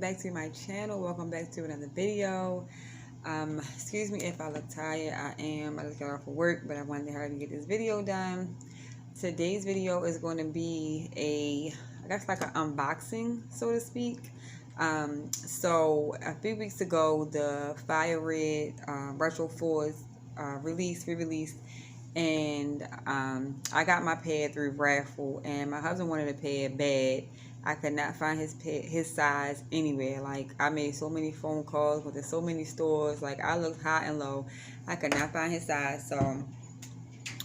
back to my channel. Welcome back to another video. Excuse me if I look tired. I just got off of work, but I wanted to hurry to get this video done. Today's video is going to be I guess like an unboxing, so to speak. So a few weeks ago, the Fire Red Retro 4s re-released, and I got my pad through raffle, and my husband wanted a pad bad. I could not find his size anywhere. Like, I made so many phone calls, went to so many stores. Like, I looked high and low. I could not find his size. So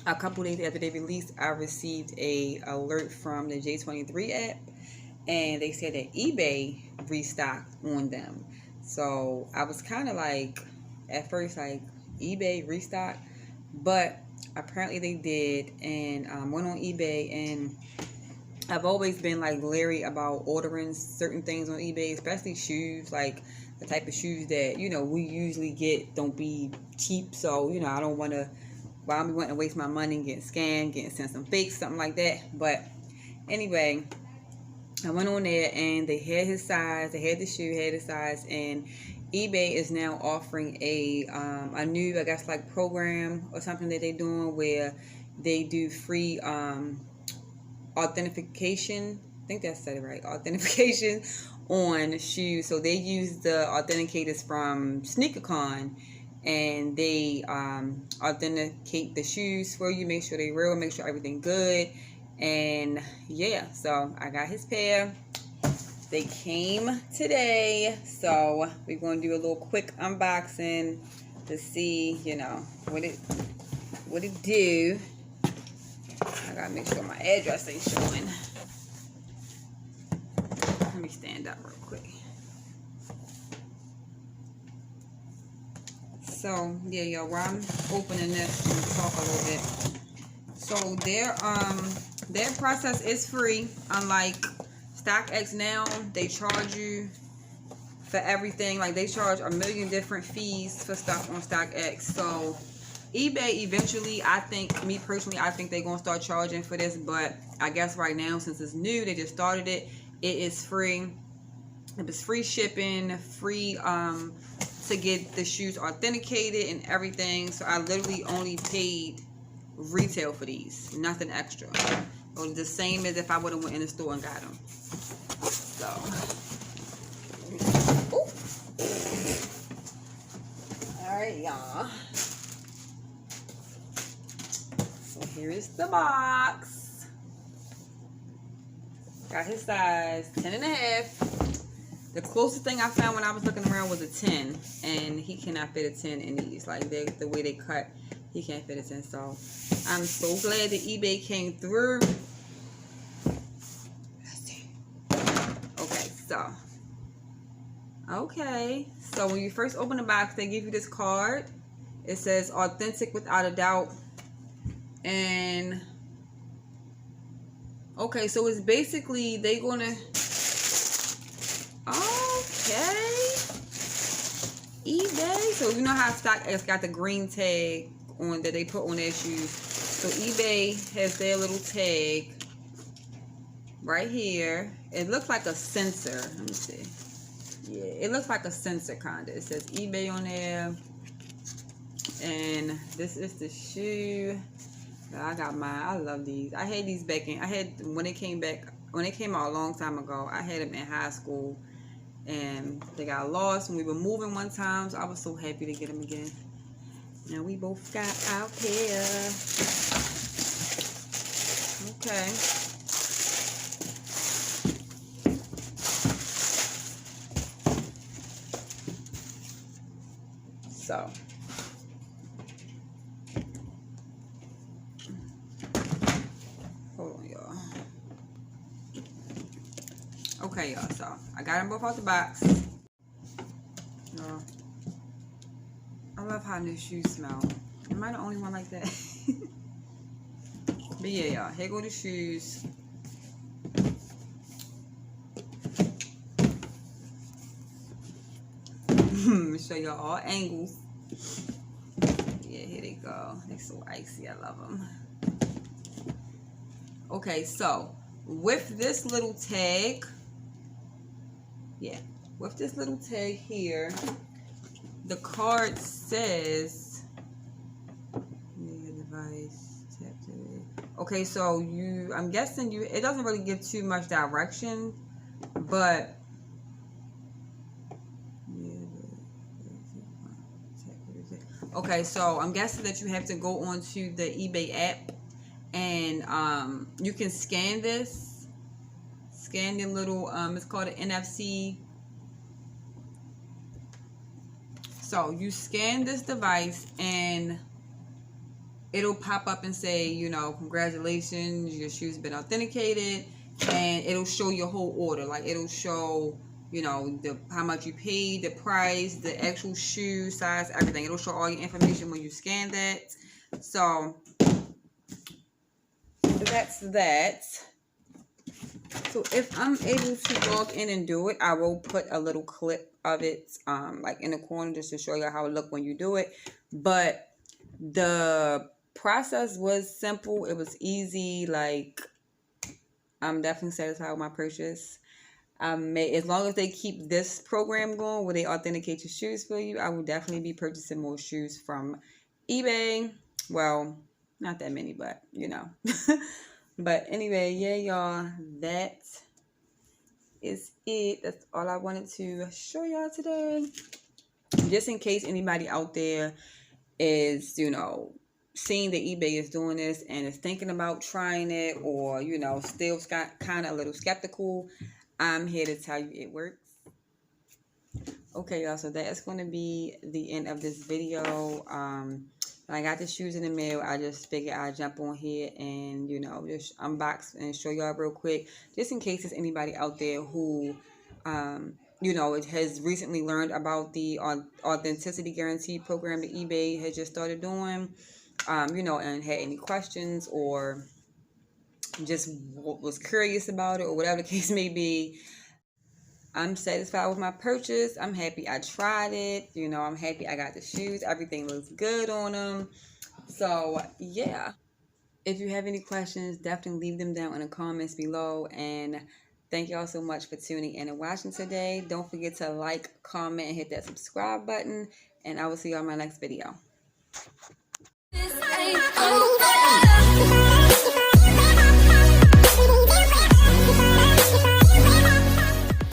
a couple days after they released, I received a alert from the J23 app, and they said that eBay restocked on them. So I was kind of like, at first, like, eBay restocked, but apparently they did, and went on eBay. And I've always been like leery about ordering certain things on eBay, especially shoes. Like, the type of shoes that, you know, we usually get don't be cheap. So, you know, I don't want to, well, I'm wanting to waste my money getting scammed, getting sent some fakes, something like that. But anyway, I went on there and they had his size, they had the shoe, had his size, and eBay is now offering a new, I guess, like program or something that they're doing where they do free authentication. I think that said it right. Authentication on shoes. So they use the authenticators from SneakerCon, and they authenticate the shoes for you, make sure they're real, make sure everything good. And yeah, so I got his pair. They came today, so we're going to do a little quick unboxing to see, you know, what it do. I gotta make sure my address ain't showing. Let me stand up real quick. So yeah, y'all, while I'm opening this, I'm gonna talk a little bit. So their process is free, unlike StockX. Now they charge you for everything. Like, they charge a million different fees for stuff on StockX. So eBay eventually, I think, me personally, I think they're gonna start charging for this, but I guess right now, since it's new, they just started it, it is free. It was free shipping, free to get the shoes authenticated and everything. So I literally only paid retail for these, nothing extra. So the same as if I would have went in the store and got them. So, all right, y'all. So here is the box. Got his size, 10.5. The closest thing I found when I was looking around was a 10, and he cannot fit a 10 in these. Like, the way they cut, he can't fit a 10. So I'm so glad that eBay came through. Let's see. Okay, so when you first open the box, they give you this card. It says authentic without a doubt. And okay, so it's basically they gonna, okay, eBay. So you know how StockX got the green tag on that they put on their shoes. So eBay has their little tag right here. It looks like a sensor. Let me see. Yeah, it looks like a sensor kind of. It says eBay on there, and this is the shoe. I got mine. I love these. I had these back in. I had when they came out a long time ago. I had them in high school, and they got lost when we were moving one time. So I was so happy to get them again. Now we both got our pair. Okay. So. Hold on, y'all. Okay, y'all, so I got them both out the box. I love how new shoes smell. Am I the only one like that? But yeah, y'all, here go the shoes. Let me show y'all all angles. Yeah, here they go. They're so icy. I love them. Okay, so with this little tag, yeah, with this little tag here, the card says, device, tap to it. Okay, so I'm guessing it doesn't really give too much direction, but okay, so I'm guessing that you have to go onto the eBay app, and you can scan this, scan the little, it's called an NFC. So you scan this device and it'll pop up and say, you know, congratulations, your shoe's been authenticated, and it'll show your whole order. Like, it'll show, you know, how much you paid, the price, the actual shoe size, everything. It'll show all your information when you scan that. So that's that. So if I'm able to log in and do it, I will put a little clip of it, like in the corner, just to show you how it look when you do it. But the process was simple. It was easy. Like, I'm definitely satisfied with my purchase. As long as they keep this program going where they authenticate your shoes for you, I will definitely be purchasing more shoes from eBay. Well, not that many, but you know. But anyway, yeah, y'all, that is it. That's all I wanted to show y'all today. Just in case anybody out there is, you know, seeing that eBay is doing this and is thinking about trying it, or, you know, still kind of a little skeptical, I'm here to tell you it works. Okay, y'all, so that is going to be the end of this video. I got the shoes in the mail. I just figured I'd jump on here and, you know, just unbox and show y'all real quick, just in case there's anybody out there who, you know, it has recently learned about the authenticity guarantee program that eBay has just started doing, you know, and had any questions or just was curious about it, or whatever the case may be. I'm satisfied with my purchase. I'm happy I tried it. You know, I'm happy I got the shoes. Everything looks good on them. So, yeah. If you have any questions, definitely leave them down in the comments below. And thank y'all so much for tuning in and watching today. Don't forget to like, comment, and hit that subscribe button. And I will see y'all in my next video.